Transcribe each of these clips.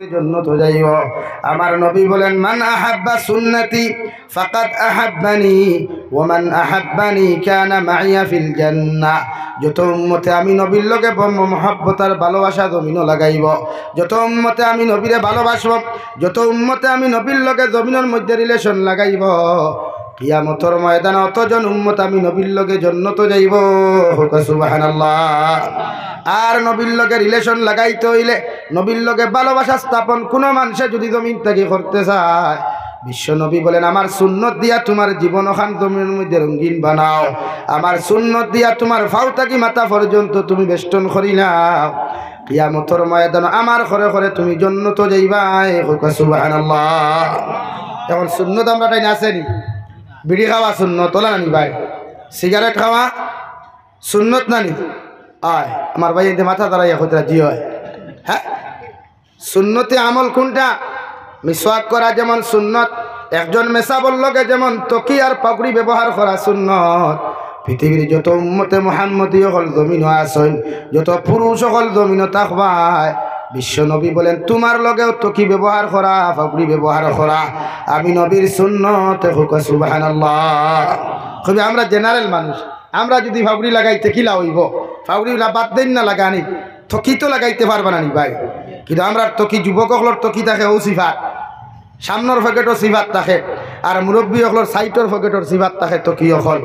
জান্নাত যাইব। আমার নবী বলেন, মান আহাব্বা সুন্নতি ফাকাদ আহাব্বানি ওয়া মান আহাব্বানি কানা মাইয়া ফিল জান্নাহ। যত উম্মতে আমি নবীর লগে মহব্বতার ভালোবাসা জমিনও লাগাইব, যত উম্মতে আমি নবীরে ভালোবাসব, যত উম্মতে আমি নবীর লগে জমিনের মধ্যে রিলেশন লাগাইব, কিয়ামতের ময়দানে অতজন উম্মত আমি নবীর লগে জান্নাত যাইব। সুবহানাল্লাহ। আর নবীর লগে রিলেশন লাগাইতে হইলে, নবীর লগে ভালোবাসা স্থাপন কোনো মানুষে যদি জমিন থেকে করতে চায়, বিশ্ব নবী বলেন, আমার সুন্নত দিয়া তোমার জীবন খান জমিনের মধ্যে রঙিন বানাও, আমার সুন্নত দিয়া তোমার ফাও থাকি মাথা পর্যন্ত তুমি বেষ্টন করিলাও, কিয়ামতের ময়দানে আমার ঘরে ঘরে তুমি জান্নাত যাইবাই। সুবহানাল্লাহ। এখন সুন্নত আমরা তাই আসেনি, বিড়ি খাওয়া সুন্নত ওলা নানি ভাই, সিগারেট খাওয়া সুন্নত নানি? আয় আমার ভাই এতে মাথা দাঁড়াইয়া খোঁজরা জি হয়। হ্যাঁ, সুন্নতে আমল কোনটা? মিসওয়াক করা যেমন সুন্নত, একজন মেসাবর লগে যেমন তকি আর পাগড়ি ব্যবহার করা সুন্নত, পৃথিবীর যত উম্মতে মুহাম্মদী হল জমিন আসেন, যত পুরুষ হল জমিন থাকবায়, বিশ্ব নবী বলেন তোমার লগেও তকি ব্যবহার করা, পাগড়ি ব্যবহার করা আমি নবীর সুন্নতে। সুবহানাল্লাহ। খুবই আমরা জেনারেল মানুষ, আমরা যদি ফাবড়ি লাগাইতে কি লাগাইব? ফাবড়ি বাদ দেন না লাগানি, থকি তো লাগাইতে পারবা না নি ভাই। কিন্তু আমরা তকি যুবকসকলের তকি থাকে ও সিফাত, সামনের পকেটও সিফাত থাকে, আর মুরব্বী সকলের সাইটর পকেটর সিফাত থাকে তকি অকল।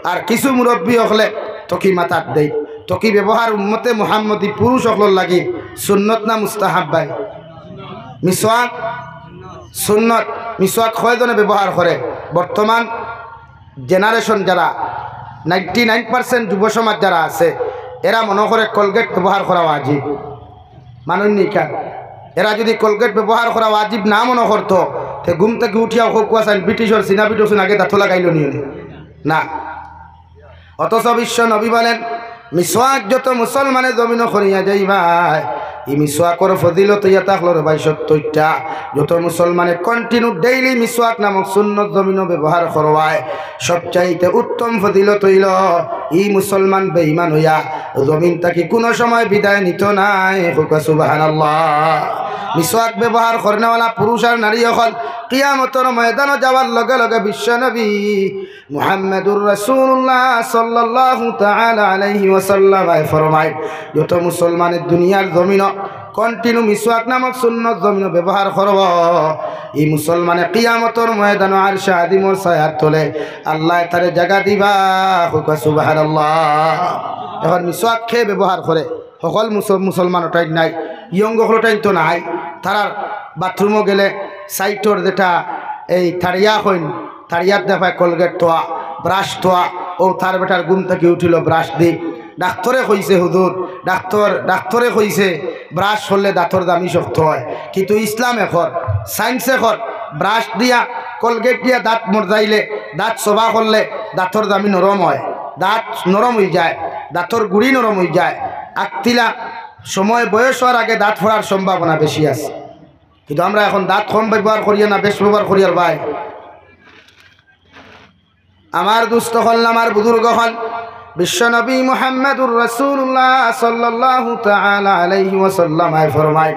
আর কিছু মুরব্বী হকলে তকি মাথাত দেয়। তকি ব্যবহার উম্মতে মুহাম্মদী পুরুষ সকলের লাগি সুন্নত না মুস্তাহাব ভাই? মিসওয়াক সুন্নত। মিসওয়াক কয়জনে ব্যবহার করে? বর্তমান জেনারেশন যারা 99% যুব সমাজ যারা আছে, এরা মনে করে কলগেট ব্যবহার করা ওয়াজিব। মানুষনি কেন? এরা যদি কলগেট ব্যবহার করা ওয়াজিব না মনে করতো, তো ঘুম থেকে উঠিয়া হোক আছেন ব্রিটিশর সিনা বিটোসিন আগে দাঁত লাগাইল নিয়ে না। অথচ বিশ্ব নবী বলেন, মিসওয়াক যত মুসলমানের জমিন করিয়া যাইবাই, এই মিসওয়াকর ফজিলত ইয়া তাকলর ভাই 70টা। যত মুসলমানে কন্টিনিউ ডেইলি মিসওয়াক নামক সুন্নত জমিন ব্যবহার করবায়, সবচাইতে উত্তম ফজিলত হইল ই মুসলমান বেঈমান হইয়া জমিন থাকি কোনো সময় বিদায় নিত নাই। সুবহানাল্লাহ। মিসওয়াক ব্যবহার করনেওয়ালা পুরুষ আর নারী হল কিয়ামতের ময়দানে যাওয়ার লগে লগে বিশ্ব নবী মুহাম্মদুর রাসূলুল্লাহ সাল্লাল্লাহু তাআলা আলাইহি ওয়াসাল্লাম ফরমায়, যত মুসলমানের দুনিয়ার জমিন কন্টিনিউ মিসওয়াক নামক সুন্নত জমিন ব্যবহার করব, এই মুসলমানে কিয়ামতের ময়দানে আরশে আযিমর ছায়ার তলে আল্লাহ তারে জায়গা দিবা। সুবহানাল্লাহ। এখন মিসওয়াক খেয়ে ব্যবহার করে সকল মুসলমান ওটাই নাই, ইয়ং ওটাই তো নাই। তারার বাথরুমও গেলে সাইটর যেটা এই থারিয়া হইন, থারিয়ার দেখায় কলগেট তোয়া, ব্রাশ তোয়া, ও তার বেটার ঘুম থেকে উঠিল ব্রাশ দি। ডাক্তরে কইছে হুজুর, ডাক্তরে কইছে ব্রাশ করলে দাঁতর দামি শক্ত হয়, কিন্তু ইসলাম এখন সায়েন্স এখন ব্রাশ দিয়া কলগেট দিয়া দাঁত মরজাইলে, দাঁত সভা করলে দাঁতর দামি নরম হয়, দাঁত নরম হয়ে যায়, দাঁতর গুড়ি নরম হয়ে যায়। আকতিলা সময় বয়স হওয়ার আগে দাঁত ফোড়ার সম্ভাবনা বেশি আছে, কিন্তু আমরা এখন দাঁত কম ব্যবহার করিয়া না বেশ ব্যবহার করিয়ার ভাই। আমার দুস্থ হল, আমার বুজুর্গ হল, বিশ্বনবী মুহাম্মদুর রাসূলুল্লাহ সাল্লাল্লাহু তাআলা আলাইহি ওয়াসাল্লাম ফরমায়,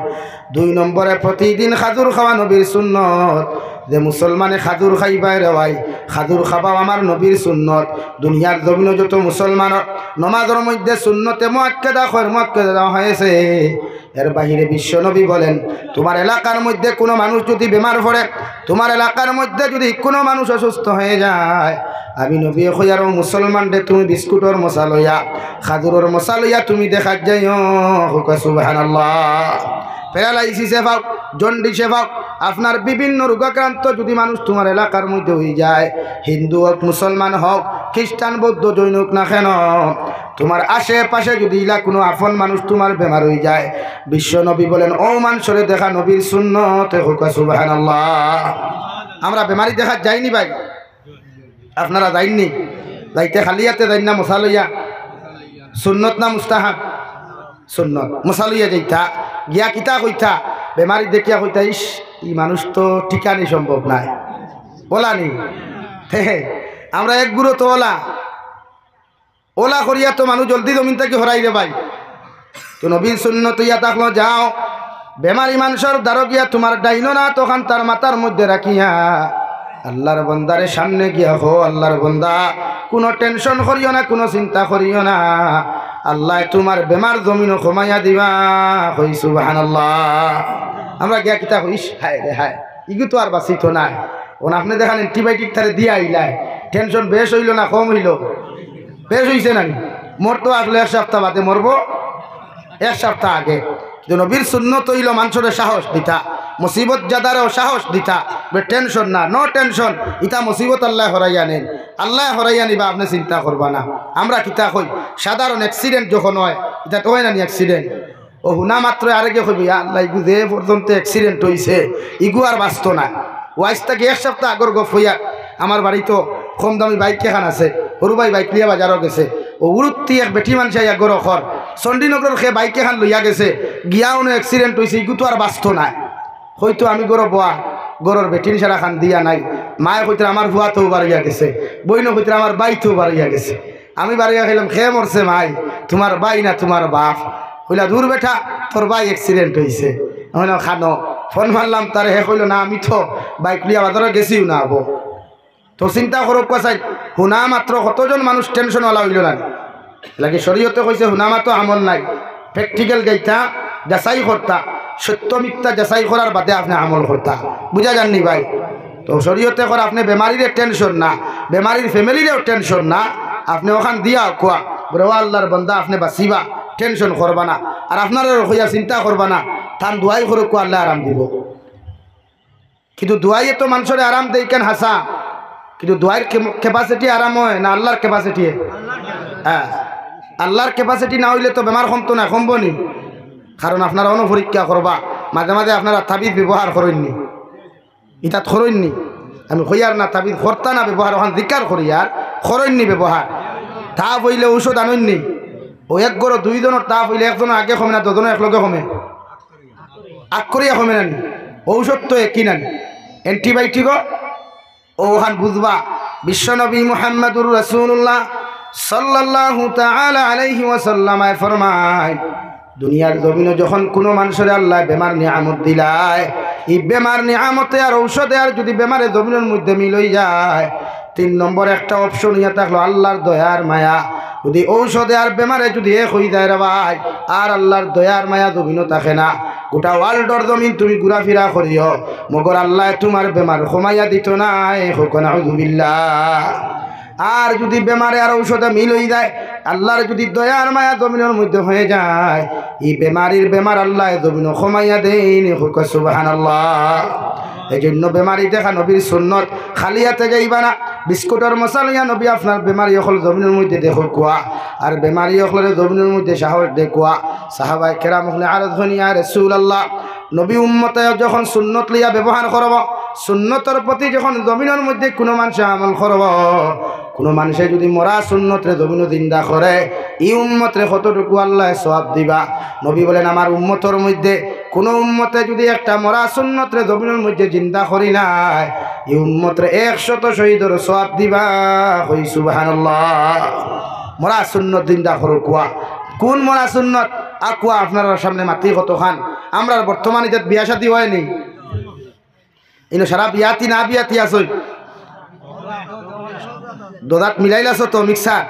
2 নম্বরে প্রতিদিন খাজুর খাওয়া নবীর সুন্নত। যে মুসলমানে খাজুর খাইবাই রে ভাই, খাজুর খাওয়া আমার নবীর সুন্নত। দুনিয়ার জমিনে যত মুসলমানের নমাজের মধ্যে সুন্নতে মুআক্কাদা দেওয়া হয়েছে, এর বাহিরে বিশ্ব নবী বলেন, তোমার এলাকার মধ্যে কোনো মানুষ যদি বেমার পড়ে, তোমার এলাকার মধ্যে যদি কোনো মানুষ অসুস্থ হয়ে যায়, আমি নবী কইয়ারো মুসলমানরে তুমি বিস্কুটর মশা লইয়া, খাজুরের মশা লইয়া তুমি দেখা যাইও। সুবহানাল্লাহ। প্যারালাইসিসে পাও, জন্ডিসে পাও, আপনার বিভিন্ন রোগাক্রান্ত যদি মানুষ তোমার এলাকার মধ্যে হয়ে যায়, হিন্দু হোক, মুসলমান হোক, খ্রিস্টান, বৌদ্ধ, জৈন হোক না কেন, তোমার আশেপাশে যদি ইলা কোনো আপন মানুষ তোমার বেমার হয়ে যায়, বিশ্ব নবী বলেন ও মানুষরে দেখা নবীর সুন্নত। সুবহানাল্লাহ। আমরা বেমারি দেখা যাইনি ভাই? আপনারা যাইননি? যাইতে খালিয়াতে যাই না মশা লইয়া? সুন্নত না মুস্তাহাব? সুন্নত। মশা লইয়া যাইতা গিয়া কিতা কইতা, বেমারি দেখিয়া কইতা, ইস ই মানুষ তো ঠিকানি সম্ভব নাই, বলা নি? আমরা এক গুরু তো ওলা করিয়া তো মানুষ জলদি জমিন থেকে হরাই রে ভাই। তো নবীর সুন্নত ইয়া থাকলো যাও বেমারি মানুষের দ্বারো গিয়া তোমার ডাইনো না তখন তার মাথার মধ্যে রাখিয়া আল্লাহর বন্দারে সামনে গিয়া হো আল্লাহর বন্দা কোনো টেনশন করিও না, কোনো চিন্তা করিও না, আল্লাহ তোমার বেমার জমিনও কমাইয়া দিবা। কই সুবহানাল্লাহ। আমরা গিয়া কিতা কইস হায় রে হায় ইগু তো আর বাঁচিত নাই। ওন আপনি দেখান অ্যান্টিবায়োটিক তারে দিয়া আইলাই, টেনশন বেশ হইল না কম হইল? বেশ হইছে না? মোর তো আসলে এক সপ্তাহ বাদে মরবো, এক সপ্তাহ আগে। কিন্তু নবীর সুন্নত হইল মানুষের সাহস দিতা, মুসিবত যাদারও সাহস দিতা, টেনশন না, নো টেনশন, ইটা মুসিবত আল্লাহ হরাইয়া নেন, আল্লাহ হরাইয়া নিবা, আপনি চিন্তা করবা না। আমরা কিতা কই সাধারণ অ্যাক্সিডেন্ট যখন হয় এটা তো হয় না নি অ্যাক্সিডেন্ট, ও হুনা মাত্র আরেকে কইবি আল্লাহ ইগু যে পর্যন্ত অ্যাক্সিডেন্ট হইছে ইগু আর বাঁচত না। ওয়াইস থেকে এক সপ্তাহ আগর গপ হইয়া আমার বাড়ি তো কম দামি বাইক কেখান আছে, সরু ভাই বাইক লিয়া বাজারও গেছে, ও উড়ুত্তি এক বেটি মানুষ আইয়া গর অখর চণ্ডীনগর সে বাইক এখান লইয়া গেছে, গিয়া উনি অ্যাক্সিডেন্ট হয়েছে, ইগু তো আর বাঁচত নাই। হয়তো আমি গরো বোয়া গরর বেটিন সারা খান দিয়া নাই, মায়ে হইতে আমার ভুয়াতেও বাড়িয়া গেছে, বইন হইতে আমার বাইতেও বাড়িয়া গেছে। আমি বাড়িয়া খেলাম খেয়ে মরছে মাই, তোমার বাই না তোমার বাপ। হইলা দূর বেটা তোর বাই অ্যাক্সিডেন্ট হয়েছে, খানো ফোন মারলাম তার, হে কইল না আমি তো বাইক লিয়া বাজারে গেছিও না হবো। তো চিন্তা করো কাছাই হুনা মাত্র কতজন মানুষ টেনশনওয়ালা হইল না লাগে। শরীয়তে কইছে হুনা মাত্র আমল নাই, প্র্যাকটিক্যাল গাইতা যাচাই করতা, সত্য মিথ্যা যাচাই করার বাদে আপনি আমল করতা, বুঝা যাননি ভাই? তো শরীয়তে করে আপনি বেমারির টেনশন না, বেমারির ফ্যামিলিরও টেনশন না, আপনি ওখান দিয়া কোয়া বলে ও আল্লাহর বান্দা আপনি বাঁচিবা, টেনশন করবা না, আর আপনারও হইয়া চিন্তা করবা না, তান দোয়াই করে কোয়া আল্লাহ আরাম দিব। কিন্তু দোয়াইয়ে তো মানুষের আরাম দেই কেন হাসা, কিন্তু দোয়াইয়ের ক্যাপাসিটি আরাম হয় না আল্লাহর ক্যাপাসিটি? হ্যাঁ, আল্লাহর ক্যাপাসিটি না হইলে তো বেমার কমতো না, কমব নি? কারণ আপনারা অনুপরীক্ষা করবা, মাঝে মাঝে আপনারা তাবিজ ব্যবহার করেননি, ইটাত করেননি, আমি হইয়ার না তাবিজ কর্তা না ব্যবহার, ওখান জিকার করি আর করেননি ব্যবহার। তাপ হইলে ঔষধ আনইনি, ও এক গড় দুইজনের তাপ হইলে একজনের আগে কমে না দুজনের একলগে কমে, আগ করিয়া কমে নানি, ঔষধ তো একই নানি, অ্যান্টিবায়োটিকও ওখান বুঝবা। বিশ্বনবী মুহাম্মদুর রাসূলুল্লাহ সাল্লাল্লাহু তাআলা আলাইহি ওয়াসাল্লাম ফরমায়, দুনিয়ার জমিনে যখন কোনো মানুষের আল্লাহ বেমার নিয়ামত দিলায়, এই বেমার নিয়ামতে আর ঔষধে আর যদি বেমারের জমিনের মধ্যে মিল হয়ে যায়, 3 নম্বর একটা অপশন ইয়া থাকলো আল্লাহর দয়ার মায়া। যদি ঔষধে আর বেমারে যদি এক হয়ে যায় রে ভাই, আর আল্লাহর দয়ার মায়া জমিনও থাকে না, গোটা ওয়ার্ল্ডর জমিন তুমি ঘুরাফিরা করিও, মগর আল্লাহ তোমার বেমার কমাইয়া দিত না, নাউযুবিল্লাহ। আর যদি বেমারে আর ঔষধে মিল হয়ে যায়, আল্লাহর যদি দয়ার মায়া জমিনের মধ্যে হয়ে যায়, এই বেমারির বেমার আল্লাহ জমিনও কমাইয়া দেন, সুবহানাল্লাহ। এই জন্য বেমারি দেখা নবীর সুন্নত, খালি হাতে যাইবা না, বিস্কুটের মশালিয়া নবী আপনার বেমারি অকল জমিনের মধ্যে দেখো কোয়া, আর বেমারি অকলের জমিনের মধ্যে সাহস দেখুয়া। সাহাবায়ে কেরাম হলে আর ধনিয়া রাসূলুল্লাহ, নবী উম্মতে যখন সুন্নত লিয়া ব্যবহার করব, সুন্নতের প্রতি যখন জমিনের মধ্যে কোনো মানুষে আমল করব, কোনো মানুষে যদি মরা সুন্নতরে জমিন জিন্দা করে, এই উম্মতরে কতটুকু আল্লাহ সওয়াব দিবা। নবী বলেন আমার উম্মতের মধ্যে কোনো উম্মতে যদি একটা মরা সুন্নতরে জমিনের মধ্যে জিন্দা করি নাই, এই উম্মতরে 100 শহীদের সওয়াব দিবা। কই সুবহানাল্লাহ। মরা সুন্নত জিন্দা করো কুয়া, কোন মরা সুন্নত আকুয়া আপনার সামনে মাতি কত খান। আমরা বর্তমানে যে বিয়া শাদী হয়নি, ইনো সারা বিয়াতি না বিয়াতি আসই, দোদাত মিলাইলাছ তো মিক্সার।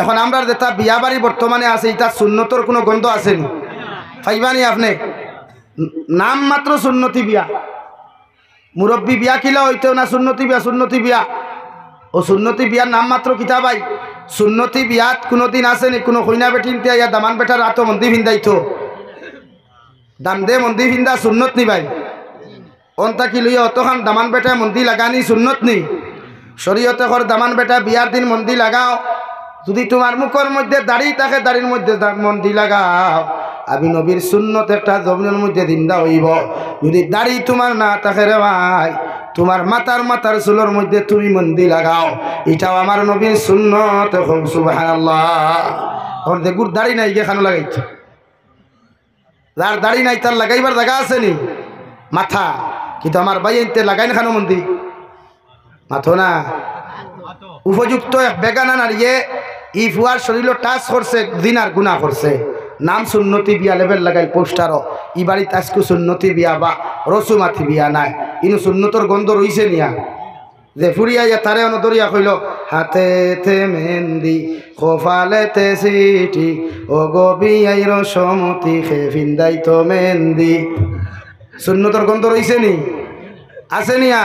এখন আমরা যেটা বিয়া বাড়ি বর্তমানে আছে, এটা সুন্নতর কোনো গন্ধ আসেনি, পাইবানি আপনি? নাম মাত্র সুন্নতি বিয়া, মুরব্বী বিয়া কিলা হইতেও না সুন্নতি বিয়া, সুন্নতি বিয়া। ও সুন্নতি বিয়ার নাম মাত্র কিতা ভাই? সুন্নতি বিয়াত কোনোদিন আসেনি কোনো কইনা বেটিনতে ইয়া দামান বেটার রাত মন্দি ভিন্দাইতো, দাম দে মন্দি ভিন্দা সুন্নত নি ভাই? অন্তা কি লইয়া অতখান দামান বেটায় মন্দি লাগানি সুন্নত নি? শরীয়তে কর দামান বেটা বিয়ার দিন মন্দি লাগাও, যদি তোমার মুখের মধ্যে দাড়ি থাকে দাড়ির মধ্যে মন্দি লাগাও। আমি নবীর সুন্নত একটা জমিনের মধ্যে জিন্দা হইব। যদি দাড়ি তোমার না থাকে রে ভাই, তোমার মাথার চুলের মধ্যে তুমি মন্দি লাগাও, এটাও আমার নবীর সুন্নত। সুবহানাল্লাহ। এখন দেখুর দাড়ি নাই গিয়ে খানো লাগাইছে, যার দাড়ি নাই তার লাগাইবার জায়গা আছে নি মাথা, কিন্তু আমার ভাই এনতে লাগাই না খানো মন্দি মাথো না। উপযুক্ত এক বেগানা নারীয়ে ই ফুয়ার শরীর টাচ করছে, দিনার গুণা করছে। নাম সুন্নতি বিয়া লেবেল লাগাইল পোস্টারও ই বাড়িতে আজকে সুন্নতি বিয়া বা রসুমাতি বিয়া নাই ইনু সুন্নতর গন্ধ রইছে নিয়া যে ফুরিয়া ইয়া তারে অনদরিয়া কইল হাতে তে মেহেন্দি খোফালে তে সিটি ও গো বিয়াই রসমতি খে ফিন্দাই তো মেহেন্দি সুন্নতর গন্ধ রইছে নি আছে নিয়া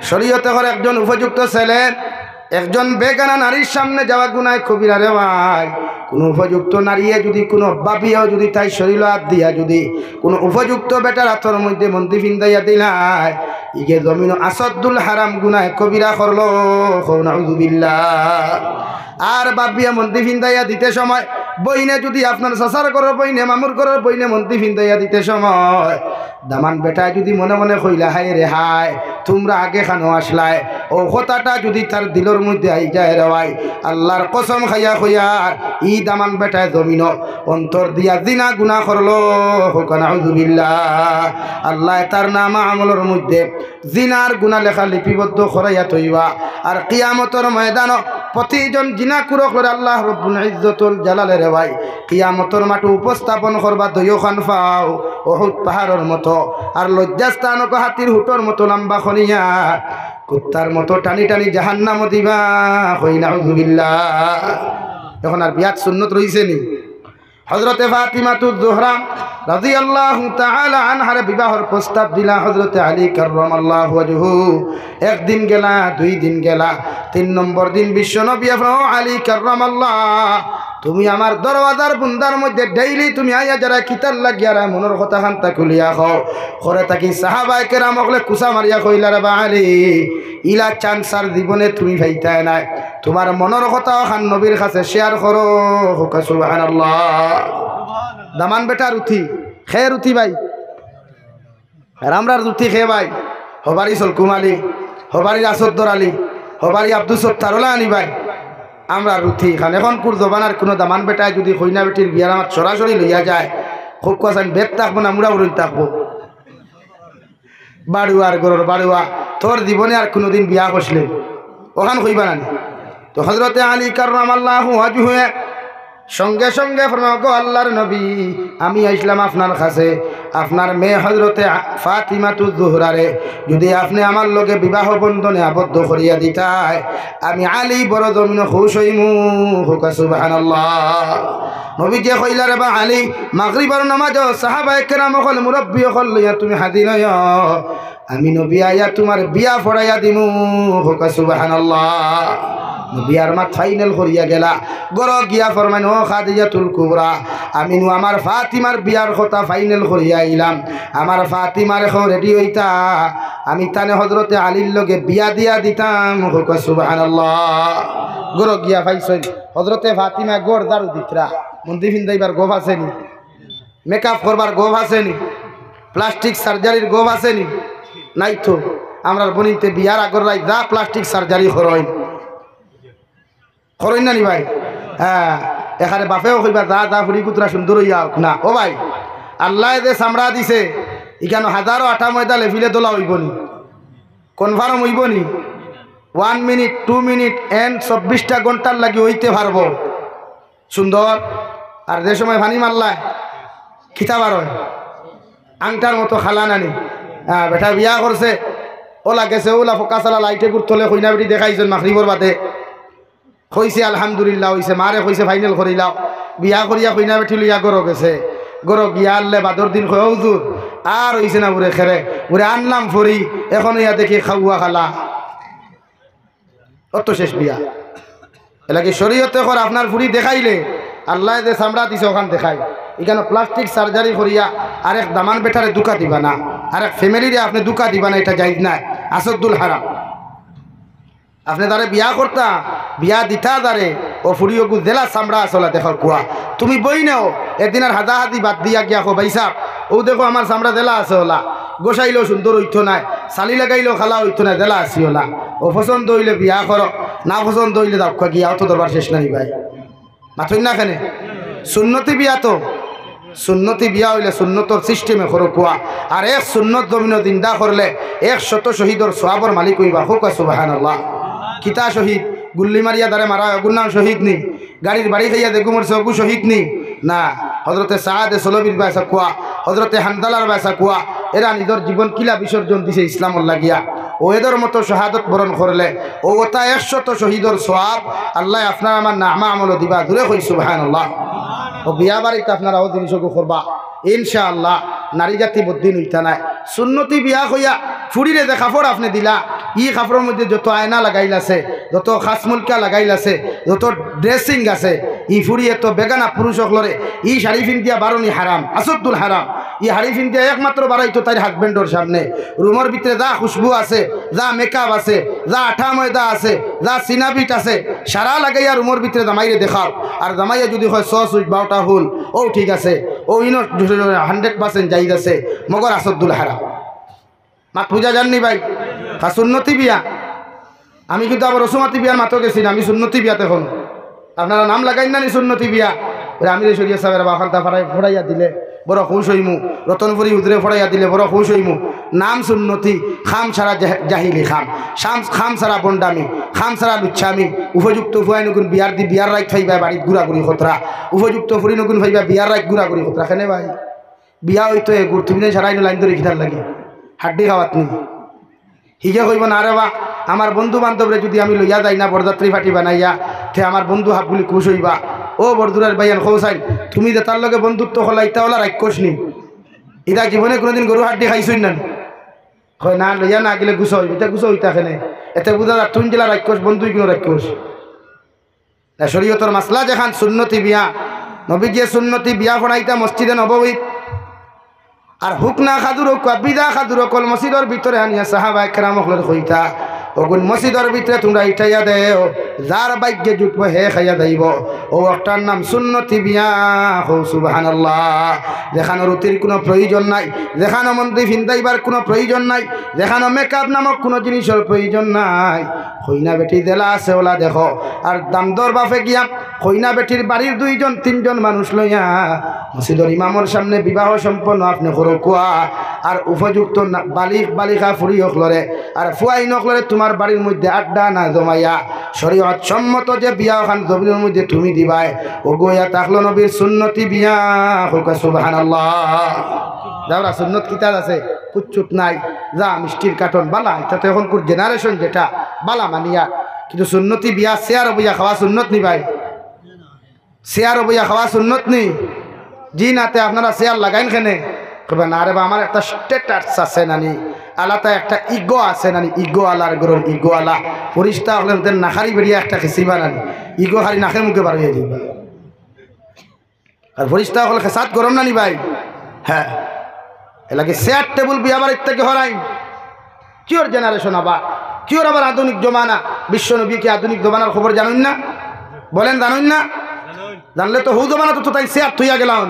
শরীয়তে করে একজন উপযুক্ত ছেলে একজন বেগানা নারীর সামনে যাওয়া গুনায় কবিরা রে ভাই কোনো উপযুক্ত নারীয়ে যদি কোনো বাপিয়াও যদি তাই শরীর হাত দিয়া যদি কোনো উপযুক্ত বেটার হাতের মধ্যে মন্দি ফিন্দাইয়া দিলায় ইগে জমিন আসাদুল হারাম গুনায় কবিরা করলো নাউযুবিল্লাহ। আর বাপিয়া মন্দি ফিন্দাইয়া দিতে সময় বইনে যদি আপনার সাসার করার বইনে মামুর করার বইনে মন্দি ফিন্দাইয়া দিতে সময় দামান বেটায় যদি মনে মনে কইলা হাই রে হাই তোমরা আগে খানো আসলায় ও কথাটা যদি তার দিলর মধ্যে আই যায় রে ভাই আল্লাহর কসম খাইয়া কইয়ার ই দামান বেটায় জমিন অন্তর দিয়া জিনা গুনাহ করলো নাউযুবিল্লাহ। আল্লাহ তার নাম আমলের মধ্যে জিনার গুনাহ লেখা লিপিবদ্ধ করাইয়া তৈবা আর কিয়ামতের ময়দান প্রতিজন জিনা কুরো করে আল্লাহ রব্বুল ইজ্জতুল জালালে রে ভাই কিয়ামতের মাঠে উপস্থাপন করবা দয়খান ফাও উহুদ পাহাড়ের মতো আর লজ্জাস্থানক হাতির হুটর মতো লম্বা খনিয়া কুত্তার মতো টানি টানি জাহান্নাম দিবা কই নাউযুবিল্লাহ। এখন আর বিয়াত সুন্নত রইছে নি হযরতে ফাতিমাতুজ জোহরা রাদিয়াল্লাহু তাআলা আনহার বিবাহের প্রস্তাব দিলা হযরতে আলী কাররামাল্লাহু ওয়াজহু। একদিন গেলা, দুই দিন গেলা, 3 নম্বর দিন বিশ্বনবী আলী কাররামাল্লাহ তুমি আমার দরওয়াজার বুন্দার মধ্যে ডেইলি তুমি আইয়া যারা কিতার লাগিয়া রা মনের কথা খান্তা খুলিয়া খাও করে থাকি সাহাবায়ে কেরাম ওগলে কুসা মারিয়া কইলা রে বা আলী ইলা চান্সার জীবনে তুমি ভাইতায় নাই তোমার মনের কথা খান নবীর কাছে শেয়ার করো সুবহানাল্লাহ। দামান বেটার উঠি খের উঠি ভাই রামরার উঠি খে ভাই হবারি সলকুম আলী হবারি আসদ্দর আলী হবারি আব্দুল সত্তার আলী ভাই আমরা রুথি খান এখন কুর জবানার কোনো দামান বেটায় যদি কইনা বেটির বিয়ার আমার সরাসরি লইয়া যায় খুব কাছেন বেদ থাকবো না মুড়া উড়ি থাকবো বাড়ুয়ার গরুর বাড়ুয়া তোর জীবনে আর কোনোদিন বিয়া করছিলেন ওখান কইবা না তো হযরতে আলী কাররামাল্লাহু ওয়াজহু সঙ্গে সঙ্গে ফরমাগো আল্লাহর নবী আমি আইসলাম আপনার কাছে আপনার মেয়ে হযরতে ফাতিমাতুজ জোহরারে যদি আপনি আমার লগে বিবাহ বন্ধনে আবদ্ধ করিয়া দিতাই আমি আলী বড় জমিন খুশ হইমু সুবহানাল্লাহ। নবী যে কইলা রে বা আলী মাগরিবের নামাজ সাহাবায়ে কেরাম হল মুরব্বি হল লইয়া তুমি হাজির হইও আমি নবী আয়া তোমার বিয়া পড়াইয়া দিমু সুবহানাল্লাহ। বিয়ার মাত ফাইনাল করিয়া গেলা গর গিয়া ফরমান ও খাদিজাতুল কুবরা আমি আমার ফাতিমার বিয়ার কথা ফাইনাল করিয়া আইলাম আমার ফাতিমার এখন রেডি হইতা আমি তানে হযরতে আলীর লগে বিয়া দিয়া দিতাম সুবহানাল্লাহ। গর গিয়া ফাইছই হযরতে ফাতিমা গোর দারু দিতরা মন্দি ফিন্দাইবার গোভ আসেনি মেকআপ করবার গোভ আসেনি প্লাস্টিক সার্জারির গোভ আসেনি নাই তো আমরার বনিতে বিয়ার আগর রাই যা প্লাস্টিক সার্জারি করই করই না নি ভাই হ্যাঁ এখানে বাপেও কইবা যা যা ফুরি কুতরা সুন্দর হইয়া না ও ভাই আল্লাহ যে চামড়া দিছে ইখানো হাজারো আঠা ময়দা লেফিলে দোলা হইবনি কনফার্ম হইবনি 1 মিনিট 2 মিনিট এন্ড 24টা ঘন্টার লাগি হইতে পারবো সুন্দর আর যে সময় ভানি মারলায় খিতা বার হয় আংটার মতো খালা নানি হ্যাঁ বেটা বিয়া করছে ওলা গেছে ওলা ফোকা চালা লাইটে গুড়তলে কইনা বেটি দেখাইছেন মাখরিবর বাদে কইছে আলহামদুলিল্লাহ হইছে মারে কইছে ফাইনাল করিলাও বিয়া করিয়া কইনা বেটি লইয়া গরো গেছে গরো গিয়া আনলে বাদর দিন কয় হুজুর আর হইছে না বুড়ে খেরে বুড়ে আনলাম ফরি এখন ইয়া দেখি খাওয়া খালা অত শেষ বিয়া এলাকি শরীয়তে কর আপনার ফুরি দেখাইলে আল্লাহ যে চামড়া দিছে ওখান দেখাই এখানে প্লাস্টিক সার্জারি করিয়া আরেক দামান বেটারে দুকা দিবা না আরেক ফ্যামিলিরে আপনি দুকা দিবা না এটা জায়েজ নাই আসাদুল হারাম আপনি তারে বিয়া করতা বিয়া দিতা তারে ও ফুরিও জেলা চামড়া আসলা দেখো কুয়া তুমি বই নাও একদিন আর হাদা হাতি বাদ দিয়া গিয়া খো ভাই সাহ ও দেখো আমার চামড়া জেলা আছে ওলা গোসাইলেও সুন্দর হইতো নাই চালি লাগাইলেও খালা হইতো না জেলা আসি ওলা ও পছন্দ হইলে বিয়া করো না পছন্দ হইলে দাক্ষা গিয়া অত দরবার শেষ নাই ভাই মাথুন না কেনে সুন্নতি বিয়া তো সুন্নতি বিয়া হইলে সুন্নতর সিস্টেমে করো কুয়া আর এক সুন্নত জমিন দিন্দা করলে 100 শহীদর সোয়াবর মালিক হইবা হোক সুবহানাল্লাহ। কিতা শহীদ গুল্লি মারিয়া দারে মারা গুন্নাম শহীদ নি গাড়ির বাড়ি খাইয়া দেখু মরছে অগু শহীদ নি না, হজরতে সাহাদে সলবির বাসা কুয়া, হজরতে হানদালার বাসা কুয়া, এরা নিজের জীবন কিলা বিসর্জন দিছে ইসলামর লাগিয়া। ও এদের মতো শাহাদত বরণ করলে ও ওটা 100 শহীদর সোয়াব আল্লাহ আপনার আমার নামা আমল দিবা। দূরে কই সুবহানাল্লাহ। ও বিয়া বাড়িতে আপনারাও জিনিসও করবা ইনশাআল্লাহ। নারী জাতি বদিন হইতা নাই, সুন্নতি বিয়া হইয়া ফুড়িরে যে কাপড় আপনি দিলা, ই কাপড়ের মধ্যে যত আয়না লাগাইল আছে, যত খাসমুলকা লাগাইল আছে, যত ড্রেসিং আছে, ই ফুড়িয়ে তো বেগানা পুরুষ সকলরে ই শাড়ি ফিন্দিয়া বারণি হারাম, আসদ্দুল হারাম। ই শাড়ি ফিন্দিয়া একমাত্র বাড়াইতো তার হাজবেন্ডর সামনে। রুমের ভিতরে যা খুশবু আছে, যা মেকআপ আছে, যা আঠা ময়দা আছে, যা সিনাবিট আছে, সারা লাগাইয়া রুমের ভিতরে জামাইরে দেখাও। আর জামাইয়া যদি হয় 100 সুইচ 12টা হুল, ও ঠিক আছে, ও ইনো 100% যাই আছে, মগর আসদ্দুল হারাম। মা পূজা জাননি ভাই, সুন্নতি বিয়া। আমি কিন্তু আবার রসুমাতি বিয়ার মাতো গেছি না, আমি সুন্নতি বিয়াতে এখন। আপনারা নাম লাগাই না নি সুন্নতি বিয়া? আমি সরিয়া সাহেবের বাখানটা ফড়াইয়া দিলে বড় খুশ হইমু, রতনপুরি উদরে ফড়াইয়া দিলে বড় খুশ হইমু। নাম সুন্নতি, খাম সারা জাহিলি খাম, খাম সারা বন্ডামি, খাম সারা লুচ্ছামি। উপযুক্ত ফুয়াই নকুন বিয়ার রাইট ফাইবা বাড়িত ঘুরাঘুরি খতরা, উপযুক্ত ফুরি নকুন ফাইবা বিয়ার রাইট ঘুরাঘুরি খতরা। কেনে ভাই বিয়া হইতো গুড় তুমি সারাই লাইন ধরে খিতার লাগে হাড্ডি খাওয়াত নি হিগে কইব না রে বা। আমার বন্ধু বান্ধবরে যদি আমি লইয়া যাই না বরযাত্রী ফাটি বানাইয়া, তে আমার বন্ধু হাফগুলি খুশ হইবা। ও বরদুরার ভাইয়ান খোসাইন, তুমি যে তার লগে বন্ধুত্ব হলা ইটা হলা রাক্ষস নি, ইটা জীবনে কোনোদিন গরু হাড্ডি খাইছই না? হয় না, লইয়া না গেলে গুছো হইব, এটা গুছো হইতা খেনে এতে বুঝা যা তুই জেলা রাক্ষস, বন্ধুই কোনো রাক্ষস। শরীয়তর মাসলা যেখান সুন্নতি বিয়া, নবী গিয়ে সুন্নতি বিয়া ফোনাইতা মসজিদে নববী। আর হুক না খাদুর হোক বিদা খাদুর কল মসজিদের ভিতরে আনিয়া সাহাবা একরাম হলের কইতা ওগুন মসজিদের ভিতরে তোমরা ইটাইয়া দেও, যার ভাগ্যে জুটবো হে খাইয়া দেব। ও একটার নাম সুন্নতি বিয়া। হো সুবহানাল্লাহ। যেখানে রুতির কোনো প্রয়োজন নাই, যেখানে মন্দির ফিন্দাইবার কোনো প্রয়োজন নাই, যেখানে মেকআপ নামক কোনো জিনিসের প্রয়োজন নাই। হইনা বেটি দেলা আছে ওলা দেখো। আর দামদর বাপে গিয়া হইনা বেটির বাড়ির 2-3জন মানুষ লইয়া মসজিদের ইমামর সামনে বিবাহ সম্পন্ন আপনি করো কুয়া। আর উপযুক্ত বালিকা ফুরি হকলরে আর ফুয়াই নকলরে তোমার বাড়ির মধ্যে আড্ডা না জমাইয়া শরীয়ত সম্মত যে বিয়া খান জমিনের মধ্যে তুমি দিবাই। ও গোয়া তাকলো নবীর সুন্নতি বিয়া। হোক সুবহানাল্লাহ। যাওরা সুন্নত কিতাব আছে, কুচ্ছুত নাই, যা মিষ্টির কার্টন বালা, এটা তো এখন জেনারেশন যেটা বালা মানিয়া। কিন্তু সুন্নতি বিয়া শেয়ার বইয়া খাওয়া সুন্নত নি ভাই, শেয়ার বইয়া খাওয়া সুন্নত নি। জি নাতে আপনারা শেয়ার লাগাইন খেনে কবে না রে বা আমার একটা স্টেটাস আছে নানি, আলাদা একটা ইগো আছে নানি, ইগো আলার গরুর ইগো আলা পরিষ্কার হলেন তেন নাখারি বেরিয়ে একটা খেসিবা নানি, ইগো খালি নাকের মুখে বার হয়ে দিবা। আর পরিষ্কার হলে খেসাত গরম নানি ভাই। হ্যাঁ এলাকে চেয়ার টেবুল বিয়া বাড়ির থেকে হরাই কিওর জেনারেশন আবার কিওর আবার আধুনিক জমানা। বিশ্ব নবী কি আধুনিক জমানার খবর জানুন না? বলেন জানুন না? জানলে তো হু জমানা তো তাই চেয়ার থইয়া গেলাম।